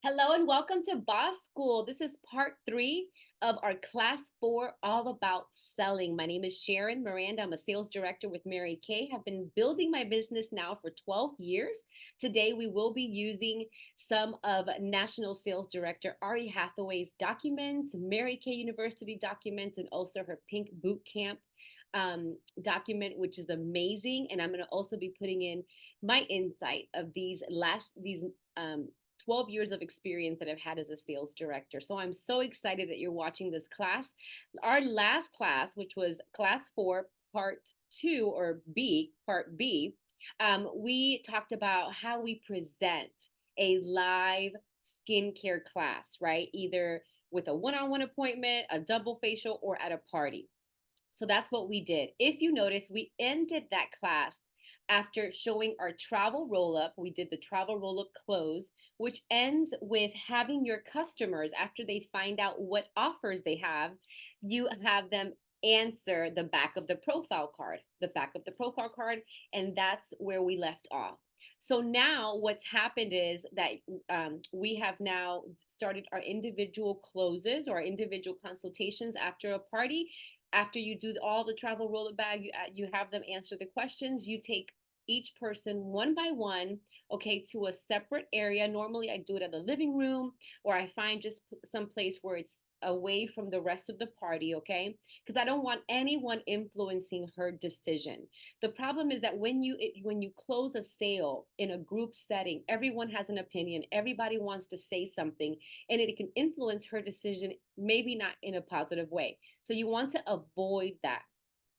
Hello and welcome to Boss School. This is part 3 of our class 4 all about selling. My name is Sharon Miranda. I'm a sales director with Mary Kay. Have been building my business now for 12 years. Today we will be using some of National Sales Director Auri Hatheway's documents, Mary Kay University documents, and also her Pink BootCamp document, which is amazing. And I'm going to also be putting in my insight of these 12 years of experience that I've had as a sales director. So I'm so excited that you're watching this class. Our last class, which was class 4, part 2 or B, part B, we talked about how we present a live skincare class, right? Either with a one-on-one appointment, a double facial, or at a party. So that's what we did. If you notice, we ended that class after showing our travel roll up. We did the travel roll up close, which ends with having your customers, after they find out what offers they have, you have them answer the back of the profile card, and that's where we left off. So now what's happened is that we have now started our individual closes or individual consultations after a party. After you do all the travel roll it bag, you have them answer the questions. You take each person one by one, okay, to a separate area. Normally I do it at the living room, or I find just some place where it's away from the rest of the party, okay? Because I don't want anyone influencing her decision. The problem is that when you close a sale in a group setting, everyone has an opinion, everybody wants to say something, and it can influence her decision, maybe not in a positive way. So you want to avoid that.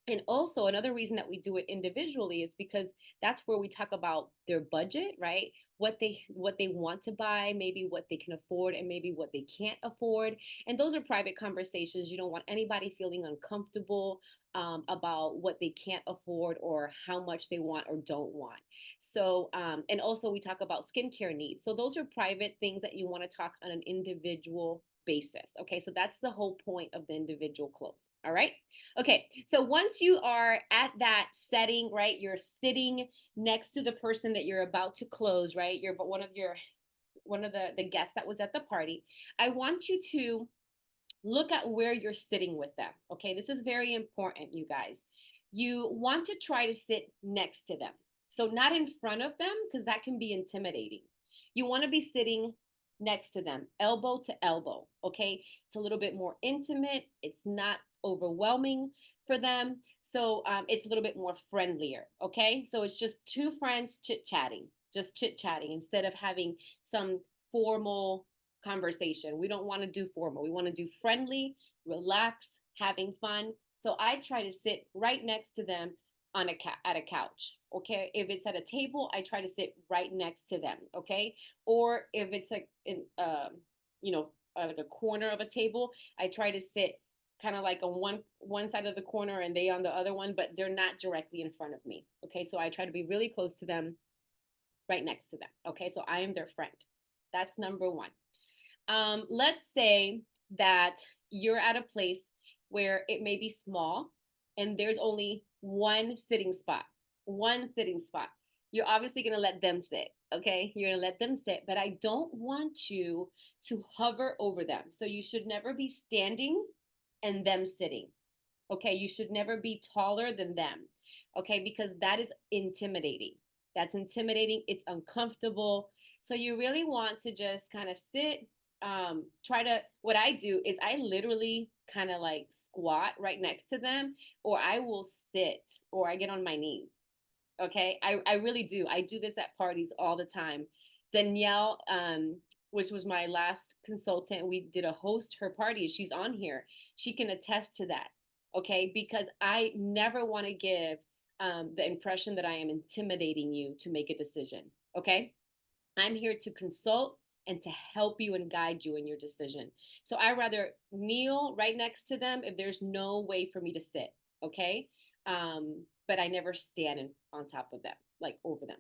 And also another reason that we do it individually is because that's where we talk about their budget, right? What they want to buy, maybe what they can afford, and maybe what they can't afford. And those are private conversations. You don't want anybody feeling uncomfortable about what they can't afford or how much they want or don't want. So and also we talk about skincare needs. So those are private things that you want to talk on an individual basis. Okay, so that's the whole point of the individual close. All right. Okay, so once you are at that setting, right, you're sitting next to the person that you're about to close, right? You're one of the guests that was at the party. I want you to look at where you're sitting with them. Okay, this is very important, you guys. You want to try to sit next to them. So not in front of them, because that can be intimidating. You want to be sitting next to them, elbow to elbow. Okay, it's a little bit more intimate. It's not overwhelming for them. So it's a little bit more friendlier. Okay, so it's just two friends chit chatting instead of having some formal conversation. We don't want to do formal. We want to do friendly, relax, having fun. So I try to sit right next to them at a couch. Okay, if it's at a table, I try to sit right next to them. Okay, or if it's like in you know like a corner of a table, I try to sit kind of like on one side of the corner and they on the other one, but they're not directly in front of me. Okay, so I try to be really close to them, right next to them. Okay, so I am their friend. That's number one. Let's say that you're at a place where it may be small and there's only one sitting spot. One sitting spot. You're obviously going to let them sit. Okay, you're going to let them sit, but I don't want you to hover over them. So you should never be standing and them sitting. Okay, you should never be taller than them. Okay, because that is intimidating. That's intimidating. It's uncomfortable. So you really want to just kind of sit. Try to, what I do is I literally kind of like squat right next to them, or I will sit, or I get on my knees. Okay, I really do. I do this at parties all the time. Danielle, which was my last consultant, we did a host her party. She's on here. She can attest to that. Okay, because I never want to give the impression that I am intimidating you to make a decision. Okay, I'm here to consult and to help you and guide you in your decision. So I rather kneel right next to them if there's no way for me to sit. Okay. But I never stand on top of them, like over them.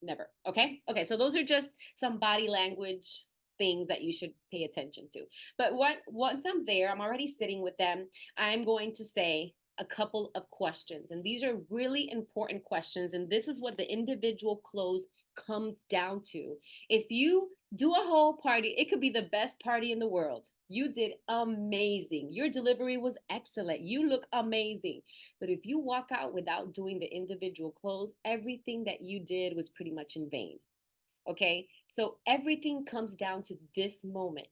Never. Okay. Okay. So those are just some body language things that you should pay attention to. But once I'm there, I'm already sitting with them. I'm going to say a couple of questions. And these are really important questions. And this is what the individual close comes down to. If you do a whole party, it could be the best party in the world. You did amazing. Your delivery was excellent. You look amazing. But if you walk out without doing the individual clothes, everything that you did was pretty much in vain. Okay? So everything comes down to this moment.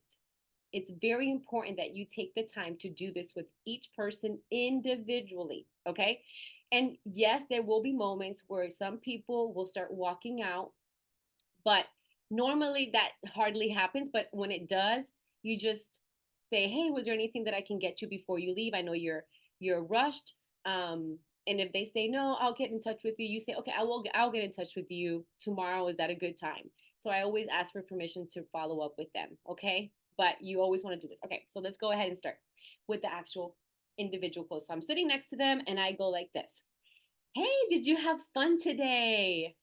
It's very important that you take the time to do this with each person individually. Okay? And yes, there will be moments where some people will start walking out, but normally that hardly happens. But when it does, you just say, "Hey, was there anything that I can get you before you leave? I know you're rushed." And if they say no, I'll get in touch with you. You say, "Okay, I'll get in touch with you tomorrow. Is that a good time?" So I always ask for permission to follow up with them. Okay, but you always want to do this. Okay, so let's go ahead and start with the actual individual clothes. So I'm sitting next to them, and I go like this. "Hey, did you have fun today?"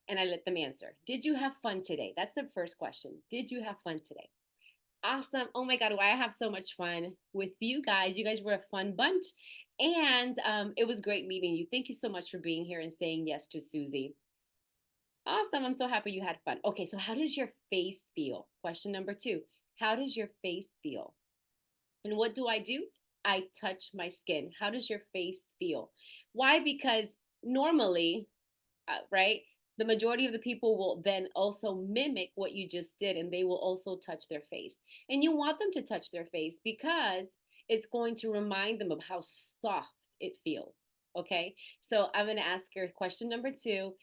And I let them answer. Did you have fun today? That's the first question. Did you have fun today? Awesome. Oh my God, why I have so much fun with you guys. You guys were a fun bunch. And it was great meeting you. Thank you so much for being here and saying yes to Susie. Awesome. I'm so happy you had fun. Okay, so how does your face feel? Question number two. How does your face feel? And what do? I touch my skin. How does your face feel? Why? Because normally, right? The majority of the people will then also mimic what you just did, and they will also touch their face. And you want them to touch their face because it's going to remind them of how soft it feels. Okay, so I'm going to ask her question number two.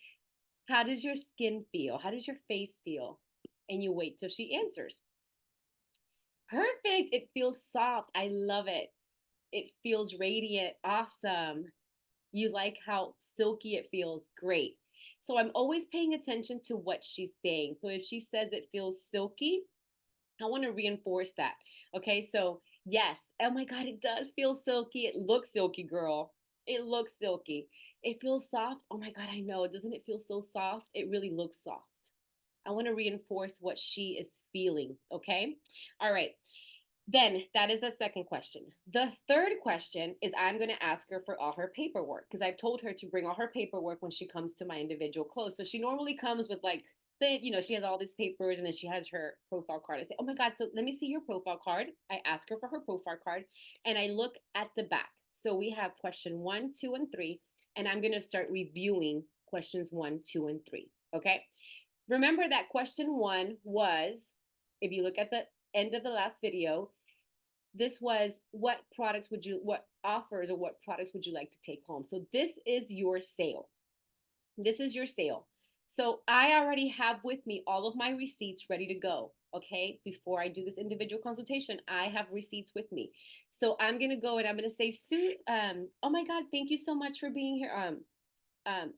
How does your skin feel? How does your face feel? And you wait till she answers. Perfect. It feels soft. I love it. It feels radiant. Awesome. You like how silky it feels. Great. So I'm always paying attention to what she's saying. So if she says it feels silky, I want to reinforce that. Okay. So, yes. Oh my God, it does feel silky. It looks silky, girl. It looks silky. It feels soft. Oh my God, I know. Doesn't it feel so soft? It really looks soft. I want to reinforce what she is feeling. Okay. All right. Then that is the second question. The third question is I'm going to ask her for all her paperwork because I've told her to bring all her paperwork when she comes to my individual clothes. So she normally comes with like, she has all these papers and then she has her profile card. I say, "Oh my God, so let me see your profile card." I ask her for her profile card and I look at the back. So we have question one, two, and three. And I'm going to start reviewing questions one, two, and three. Okay. Remember that question one was, if you look at the end of the last video, this was what offers or what products would you like to take home? So this is your sale. This is your sale. So I already have with me all of my receipts ready to go. Okay. Before I do this individual consultation, I have receipts with me. So I'm going to go and I'm going to say, Sue, oh my God, thank you so much for being here.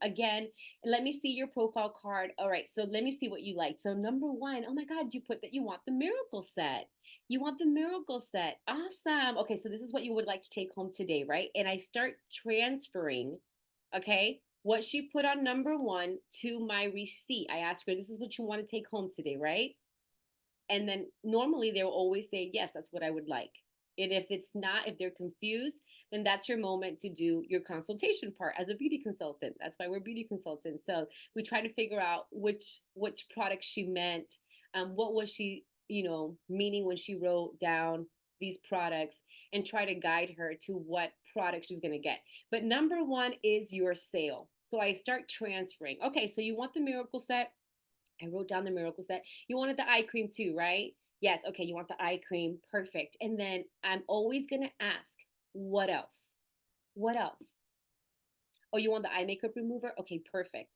Again, let me see your profile card. All right, so let me see what you like. So number one, oh my God, you put that you want the miracle set. You want the miracle set. Awesome. Okay, so this is what you would like to take home today, right? And I start transferring, okay, what she put on number one to my receipt. I ask her, this is what you want to take home today, right? And then normally they'll always say, yes, that's what I would like. And if it's not, if they're confused, then that's your moment to do your consultation part as a beauty consultant. That's why we're beauty consultants. So we try to figure out which product she meant, what was she, meaning when she wrote down these products, and try to guide her to what product she's going to get. But number one is your sale. So I start transferring. Okay, so you want the miracle set. I wrote down the miracle set. You wanted the eye cream too, right? Yes. Okay. You want the eye cream. Perfect. And then I'm always going to ask, what else? What else? Oh, you want the eye makeup remover? Okay. Perfect.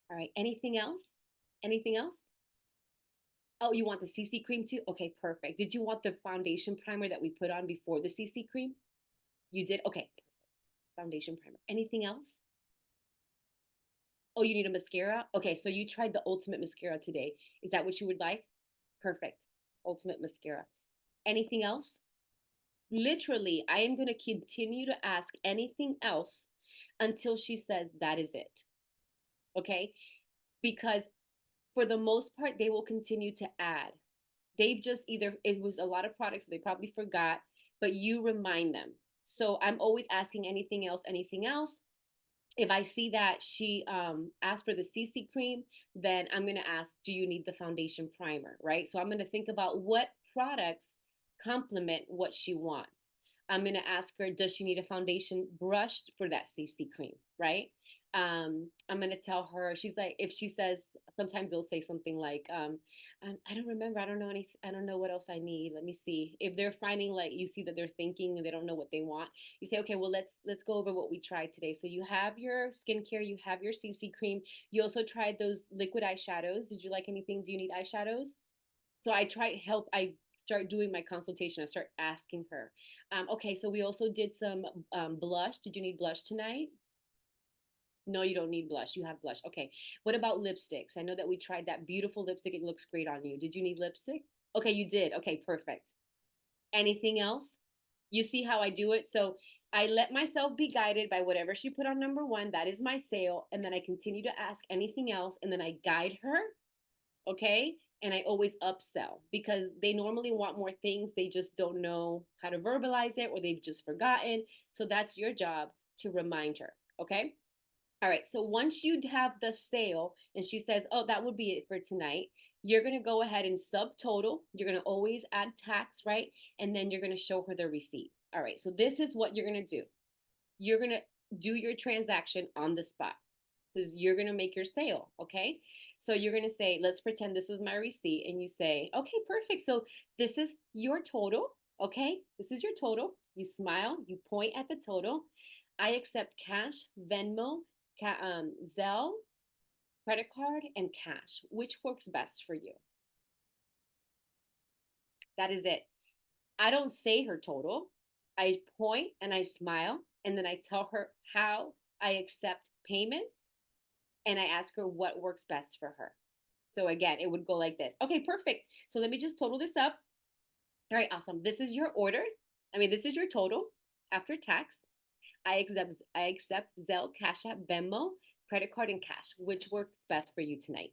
All right. Anything else? Anything else? Oh, you want the CC cream too? Okay. Perfect. Did you want the foundation primer that we put on before the CC cream? You did? Okay. Foundation primer. Anything else? Oh, you need a mascara? Okay. So you tried the ultimate mascara today. Is that what you would like? Perfect. Ultimate mascara. Anything else? Literally, I am going to continue to ask anything else until she says that is it. Okay? Because for the most part, they will continue to add. They've just either, it was a lot of products, so they probably forgot, but you remind them. So I'm always asking anything else, anything else. If I see that she asked for the CC cream, then I'm going to ask, do you need the foundation primer, right? So I'm going to think about what products complement what she wants. I'm going to ask her, does she need a foundation brushed for that CC cream, right? I'm going to tell her, she's like, if she says, sometimes they'll say something like, I don't remember. I don't know anything. I don't know what else I need. Let me see. If they're finding, like, you see that they're thinking and they don't know what they want, you say, okay, well, let's go over what we tried today. So you have your skincare, you have your CC cream. You also tried those liquid eyeshadows. Did you like anything? Do you need eyeshadows? So I tried help. I start doing my consultation. I start asking her. Okay, so we also did some blush. Did you need blush tonight? No, you don't need blush. You have blush. Okay. What about lipsticks? I know that we tried that beautiful lipstick. It looks great on you. Did you need lipstick? Okay, you did. Okay, perfect. Anything else? You see how I do it? So I let myself be guided by whatever she put on number one. That is my sale. And then I continue to ask anything else. And then I guide her. Okay. And I always upsell because they normally want more things. They just don't know how to verbalize it or they've just forgotten. So that's your job to remind her. Okay. All right. So once you have the sale and she says, oh, that would be it for tonight, you're going to go ahead and subtotal. You're going to always add tax, right? And then you're going to show her the receipt. All right. So this is what you're going to do. You're going to do your transaction on the spot because you're going to make your sale. Okay. So you're going to say, let's pretend this is my receipt. And you say, okay, perfect. So this is your total. Okay. This is your total. You smile, you point at the total. I accept cash, Venmo, Zelle, credit card, and cash. Which works best for you? That is it. I don't say her total. I point and I smile, and then I tell her how I accept payment, and I ask her what works best for her. So again, it would go like this. Okay, perfect. So let me just total this up. All right, awesome. This is your order. This is your total after tax. I accept Zelle, Cash App, Venmo, credit card, and cash. Which works best for you tonight?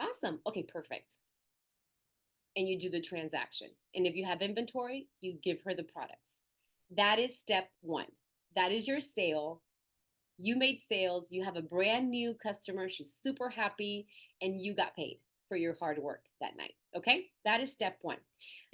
Awesome. Okay, perfect. And you do the transaction. And if you have inventory, you give her the products. That is step one. That is your sale. You made sales. You have a brand new customer. She's super happy, and you got paid for your hard work that night. Okay, that is step one.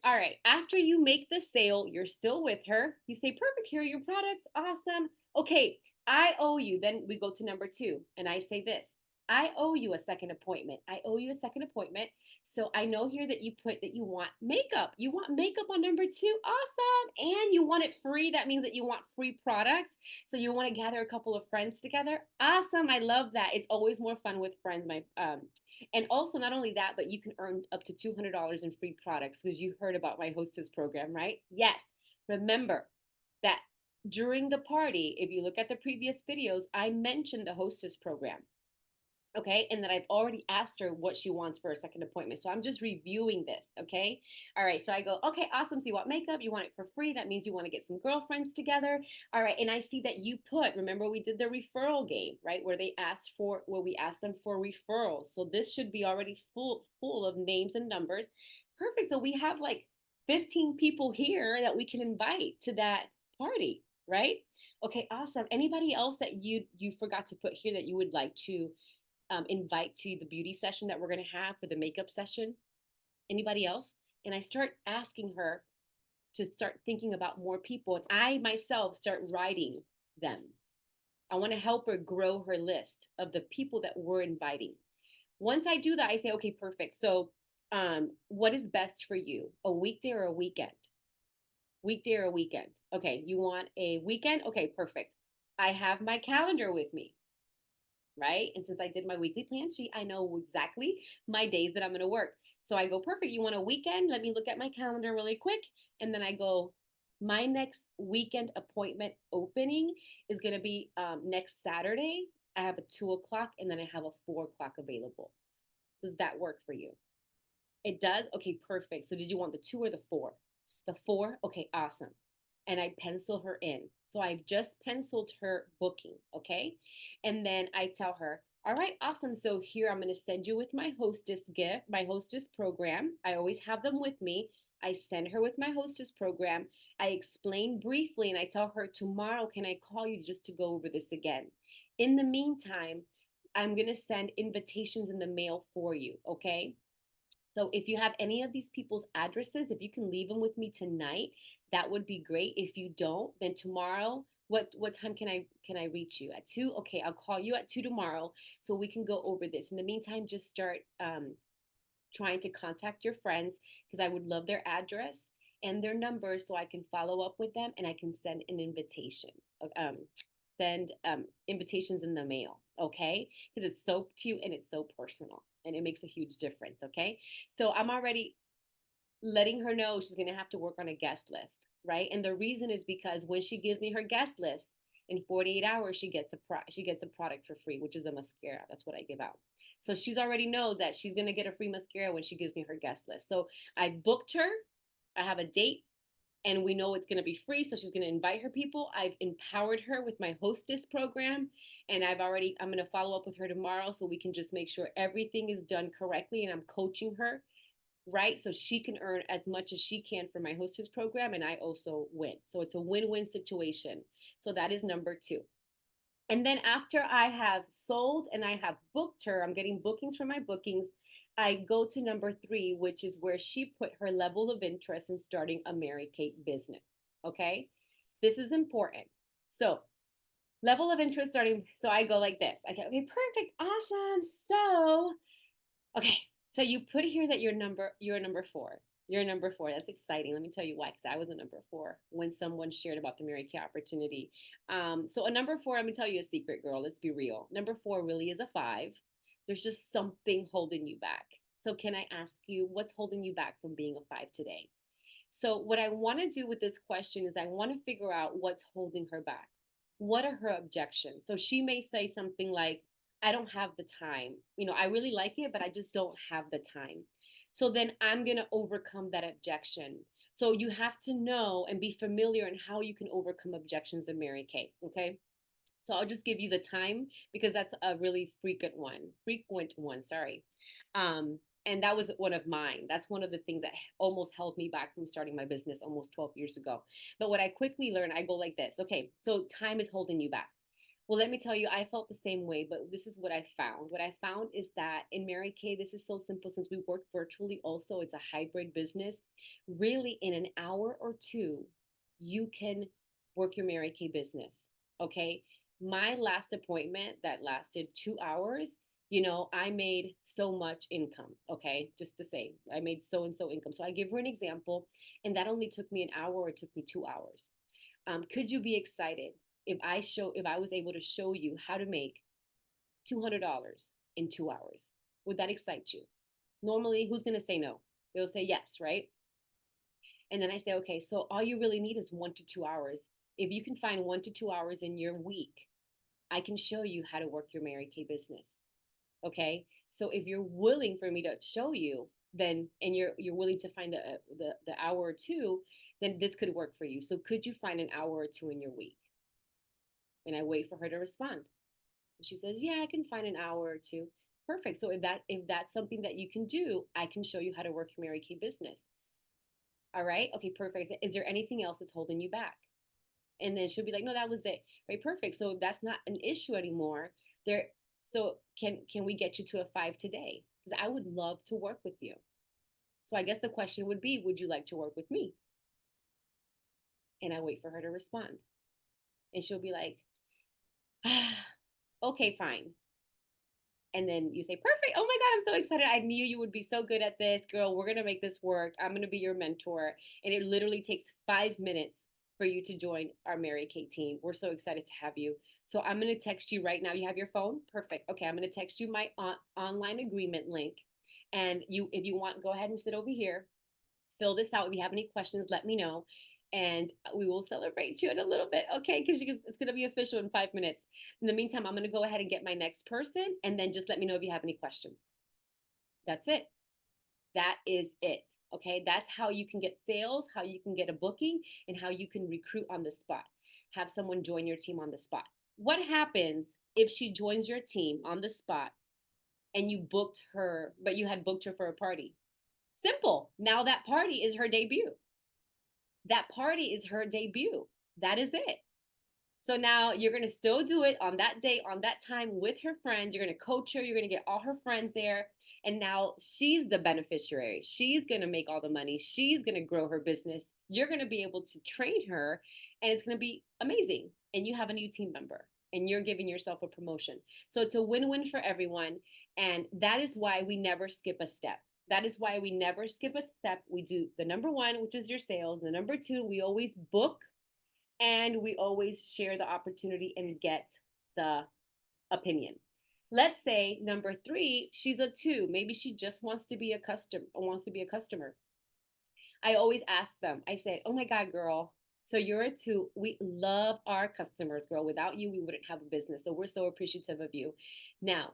All right, after you make the sale, you're still with her. You say, perfect, here are your products. Awesome. Okay, I owe you. Then we go to number two, and I say this, I owe you a second appointment. I owe you a second appointment. So I know here that you put that you want makeup. You want makeup on number two. Awesome. And you want it free. That means that you want free products. So you want to gather a couple of friends together. Awesome. I love that. It's always more fun with friends. And also not only that, but you can earn up to $200 in free products because you heard about my hostess program, right? Yes. Remember that during the party, if you look at the previous videos, I mentioned the hostess program. Okay, and that I've already asked her what she wants for a second appointment. So I'm just reviewing this. Okay, all right. So I go, okay, awesome. So you want makeup, you want it for free. That means you want to get some girlfriends together. All right, and I see that you put, remember we did the referral game, right? Where we asked them for referrals. So this should be already full of names and numbers. Perfect. So we have like 15 people here that we can invite to that party, right? Okay, awesome. Anybody else that you forgot to put here that you would like to invite to the beauty session that we're going to have for the makeup session? Anybody else? And I start asking her to start thinking about more people. And I myself start writing them. I want to help her grow her list of the people that we're inviting. Once I do that, I say, okay, perfect. So, what is best for you? A weekday or a weekend? Weekday or a weekend? Okay, you want a weekend? Okay, perfect. I have my calendar with me, right? And since I did my weekly plan sheet, I know exactly my days that I'm going to work. So I go, perfect. You want a weekend? Let me look at my calendar really quick. And then I go, my next weekend appointment opening is going to be next Saturday. I have a 2 o'clock and then I have a 4 o'clock available. Does that work for you? It does? Okay, perfect. So did you want the two or the four? The four? Okay, awesome. And I pencil her in. So I've just penciled her booking, okay? And then I tell her, all right, awesome. So here I'm going to send you with my hostess gift, my hostess program. I always have them with me. I send her with my hostess program. I explain briefly and I tell her, tomorrow, can I call you just to go over this again? In the meantime, I'm going to send invitations in the mail for you. Okay. So if you have any of these people's addresses, if you can leave them with me tonight, that would be great. If you don't, then tomorrow, what time can I reach you at 2? Okay, I'll call you at 2 tomorrow so we can go over this. In the meantime, just start trying to contact your friends because I would love their address and their numbers so I can follow up with them and I can send an invitation. Send invitations in the mail, okay? Because it's so cute and it's so personal and it makes a huge difference, okay? So I'm already letting her know she's going to have to work on a guest list, right? And the reason is because when she gives me her guest list, in 48 hours she gets a product for free, which is a mascara. That's what I give out. So she's already knows that she's going to get a free mascara when she gives me her guest list. So I booked her. I have a date and we know it's going to be free, so she's going to invite her people. I've empowered her with my hostess program, and I'm going to follow up with her tomorrow so we can just make sure everything is done correctly, and I'm coaching her, right? So she can earn as much as she can for my hostess program, and I also win. So it's a win-win situation. So that is number 2. And then after I have sold and I have booked her, I'm getting bookings for my bookings. I go to number 3, which is where she put her level of interest in starting a Mary Kate business. Okay. This is important. So, level of interest starting. So I go like this. I go, okay, perfect. Awesome. So, okay. So you put here that you're number 4. You're number 4. That's exciting. Let me tell you why, because I was a number 4 when someone shared about the Mary Kay opportunity. So a number 4, let me tell you a secret, girl. Let's be real. Number 4 really is a 5. There's just something holding you back. So can I ask you, what's holding you back from being a 5 today? So what I want to do with this question is I want to figure out what's holding her back. What are her objections? So she may say something like, I don't have the time. I really like it, but I just don't have the time. So then I'm going to overcome that objection. So you have to know and be familiar in how you can overcome objections in Mary Kay. Okay. So I'll just give you the time because that's a really frequent one, sorry. And that was one of mine. That's one of the things that almost held me back from starting my business almost 12 years ago. But what I quickly learned, I go like this. Okay, so time is holding you back. Well, let me tell you, I felt the same way, but this is what I found. What I found is that in Mary Kay, this is so simple since we work virtually also, it's a hybrid business. Really, in an hour or two, you can work your Mary Kay business. Okay. My last appointment that lasted 2 hours, I made so much income. Okay. Just to say, I made so and so income. So I give her an example, and that only took me an hour or it took me 2 hours. Could you be excited if I was able to show you how to make $200 in 2 hours? Would that excite you? Normally, who's going to say no? They'll say yes, right? And then I say, okay, so all you really need is 1 to 2 hours. If you can find 1 to 2 hours in your week, I can show you how to work your Mary Kay business. Okay. So if you're willing for me to show you, then and you're willing to find the hour or two, then this could work for you. So could you find an hour or two in your week? And I wait for her to respond. And she says, yeah, I can find an hour or two. Perfect. So if that's something that you can do, I can show you how to work your Mary Kay business. All right. Okay, perfect. Is there anything else that's holding you back? And then she'll be like, no, that was it. Right, perfect. So that's not an issue anymore. There. So can we get you to a 5 today? Because I would love to work with you. So I guess the question would be, would you like to work with me? And I wait for her to respond. And she'll be like, okay, fine. And then you say, perfect. Oh my God, I'm so excited. I knew you would be so good at this, girl. We're going to make this work. I'm going to be your mentor. And it literally takes 5 minutes for you to join our Mary Kay team. We're so excited to have you. So I'm going to text you right now. You have your phone? Perfect. Okay, I'm going to text you my online agreement link. And if you want, go ahead and sit over here. Fill this out. If you have any questions, let me know. And we will celebrate you in a little bit, okay? Because it's going to be official in 5 minutes. In the meantime, I'm going to go ahead and get my next person, and then just let me know if you have any questions. That's it. That is it. Okay, that's how you can get sales, how you can get a booking, and how you can recruit on the spot. Have someone join your team on the spot. What happens if she joins your team on the spot and you booked her, but you had booked her for a party? Simple. Now that party is her debut. That party is her debut. That is it. So now you're going to still do it on that day, on that time with her friends. You're going to coach her. You're going to get all her friends there. And now she's the beneficiary. She's going to make all the money. She's going to grow her business. You're going to be able to train her, and it's going to be amazing. And you have a new team member, and you're giving yourself a promotion. So it's a win win for everyone. And that is why we never skip a step. That is why we never skip a step. We do the number one, which is your sales. The number two, we always book, and we always share the opportunity and get the opinion. Let's say number three, she's a two. Maybe she just wants to be a customer. I always ask them, I say, oh my God, girl. So you're a two. We love our customers, girl. Without you, we wouldn't have a business. So we're so appreciative of you. Now,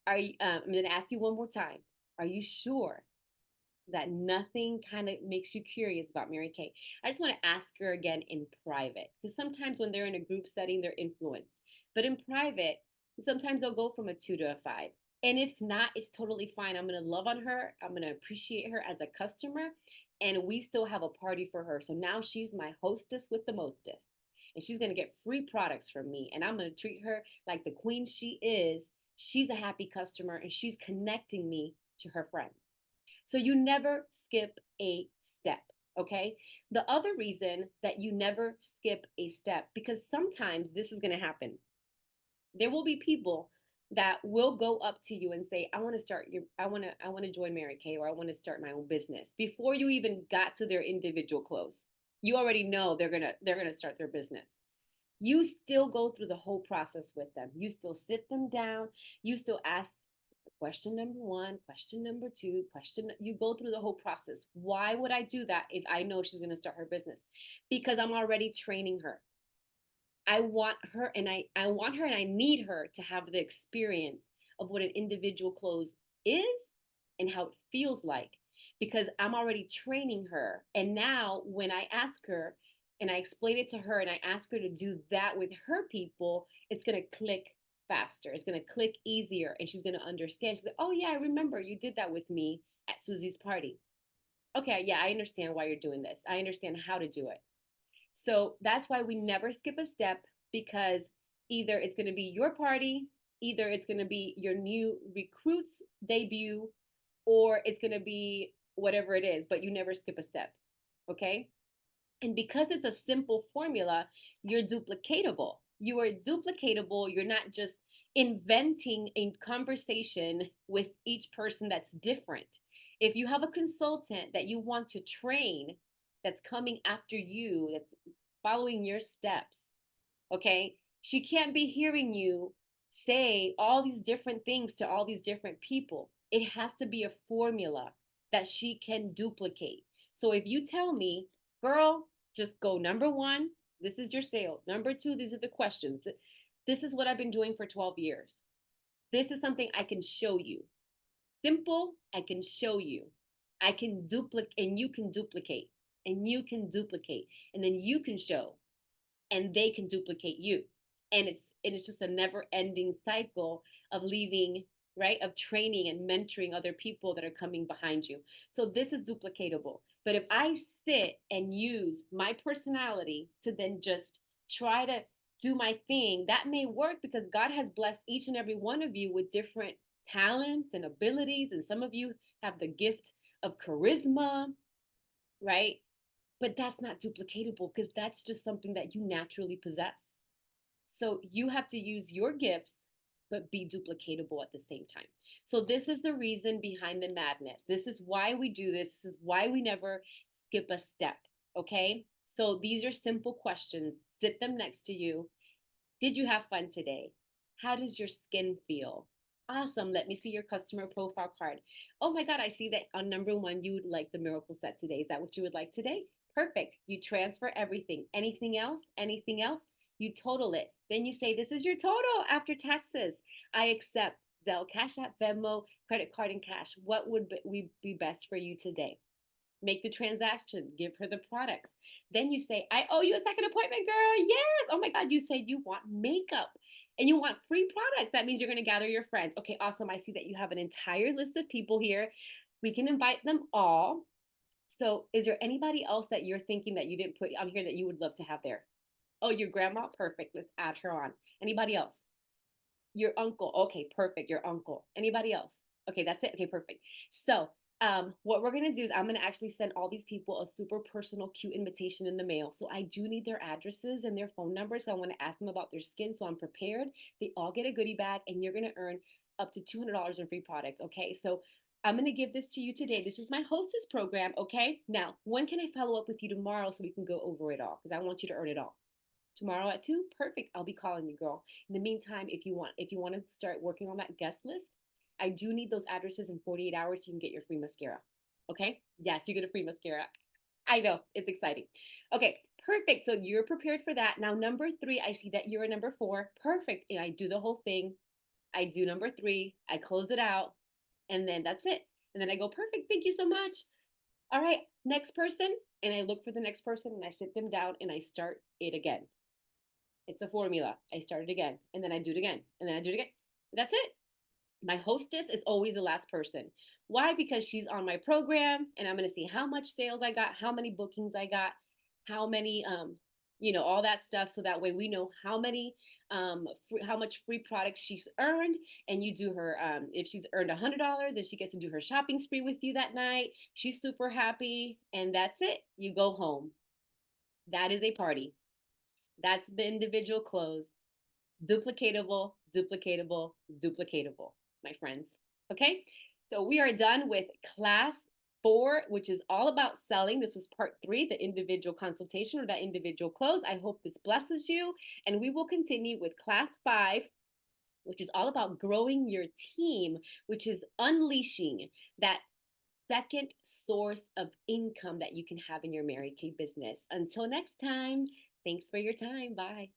I'm going to ask you one more time. Are you sure that nothing kind of makes you curious about Mary Kay? I just want to ask her again in private, because sometimes when they're in a group setting, they're influenced. But in private, sometimes they'll go from a two to a five. And if not, it's totally fine. I'm going to love on her. I'm going to appreciate her as a customer. And we still have a party for her. So now she's my hostess with the mostest. And she's going to get free products from me. And I'm going to treat her like the queen she is. She's a happy customer, and she's connecting me to her friends. So you never skip a step, okay? The other reason that you never skip a step, because sometimes this is going to happen. There will be people that will go up to you and say, I want to join Mary Kay, or I want to start my own business, before you even got to their individual close. You already know they're going to start their business. You still go through the whole process with them. You still sit them down. You still ask question number one, question number two, you go through the whole process. Why would I do that if I know she's going to start her business? Because I'm already training her. I want her, and I want her, and I need her to have the experience of what an individual close is and how it feels like, because I'm already training her. And now when I ask her and I explain it to her and I ask her to do that with her people, it's going to click faster. It's going to click easier, and she's going to understand. She's like, oh yeah, I remember you did that with me at Susie's party. Okay, yeah, I understand why you're doing this. I understand how to do it. So that's why we never skip a step, because either it's going to be your party, either it's going to be your new recruit's debut, or it's going to be whatever it is, but you never skip a step. Okay? And because it's a simple formula, you're duplicatable. You are duplicatable. You're not just inventing a conversation with each person that's different. If you have a consultant that you want to train, that's coming after you, that's following your steps, okay? She can't be hearing you say all these different things to all these different people. It has to be a formula that she can duplicate. So if you tell me, girl, just go number one, this is your sale. Number two, these are the questions. This is what I've been doing for 12 years. This is something I can show you. Simple, I can show you. I can duplicate, and you can duplicate, and you can duplicate, and then you can show, and they can duplicate you. And it's just a never ending cycle of leaving, right, of training and mentoring other people that are coming behind you. So this is duplicatable. But if I sit and use my personality to then just try to do my thing, that may work, because God has blessed each and every one of you with different talents and abilities, and some of you have the gift of charisma, right? But that's not duplicatable, because that's just something that you naturally possess. So you have to use your gifts, but be duplicatable at the same time. So this is the reason behind the madness. This is why we do this. This is why we never skip a step. Okay. So these are simple questions. Sit them next to you. Did you have fun today? How does your skin feel? Awesome. Let me see your customer profile card. Oh my God, I see that on number one, you would like the miracle set today. Is that what you would like today? Perfect. You transfer everything. Anything else? Anything else? You total it. Then you say, this is your total after taxes. I accept Zelle, Cash App, Venmo, credit card, and cash. What would be best for you today? Make the transaction, give her the products. Then you say, I owe you a second appointment, girl. Yes. Oh my God, you said you want makeup and you want free products. That means you're going to gather your friends. Okay, awesome. I see that you have an entire list of people here. We can invite them all. So, is there anybody else that you're thinking that you didn't put on here that you would love to have there? Oh, your grandma? Perfect. Let's add her on. Anybody else? Your uncle. Okay, perfect. Your uncle. Anybody else? Okay, that's it. Okay, perfect. So, what we're gonna do is I'm gonna actually send all these people a super personal, cute invitation in the mail. So I do need their addresses and their phone numbers. So I want to ask them about their skin, so I'm prepared. They all get a goodie bag, and you're gonna earn up to $200 in free products. Okay, so I'm gonna give this to you today. This is my hostess program. Okay, now when can I follow up with you tomorrow so we can go over it all? Because I want you to earn it all. Tomorrow at 2? Perfect. I'll be calling you, girl. In the meantime, if you want to start working on that guest list, I do need those addresses in 48 hours so you can get your free mascara. Okay? Yes, you get a free mascara. I know, it's exciting. Okay, perfect. So you're prepared for that. Now, number 3, I see that you're a number 4. Perfect. And I do the whole thing. I do number 3, I close it out, and then that's it. And then I go, perfect. Thank you so much. All right, next person. And I look for the next person and I sit them down and I start it again. It's a formula. I start it again, and then I do it again, and then I do it again. That's it. My hostess is always the last person. Why? Because she's on my program, and I'm going to see how much sales I got, how many bookings I got, how many, all that stuff. So that way we know how much free products she's earned. And you do her, if she's earned $100, then she gets to do her shopping spree with you that night. She's super happy, and that's it. You go home. That is a party. That's the individual close. Duplicatable, duplicatable, duplicatable, my friends. Okay, so we are done with class 4, which is all about selling. This was part 3, the individual consultation or that individual close. I hope this blesses you. And we will continue with class 5, which is all about growing your team, which is unleashing that second source of income that you can have in your Mary Kay business. Until next time, thanks for your time. Bye.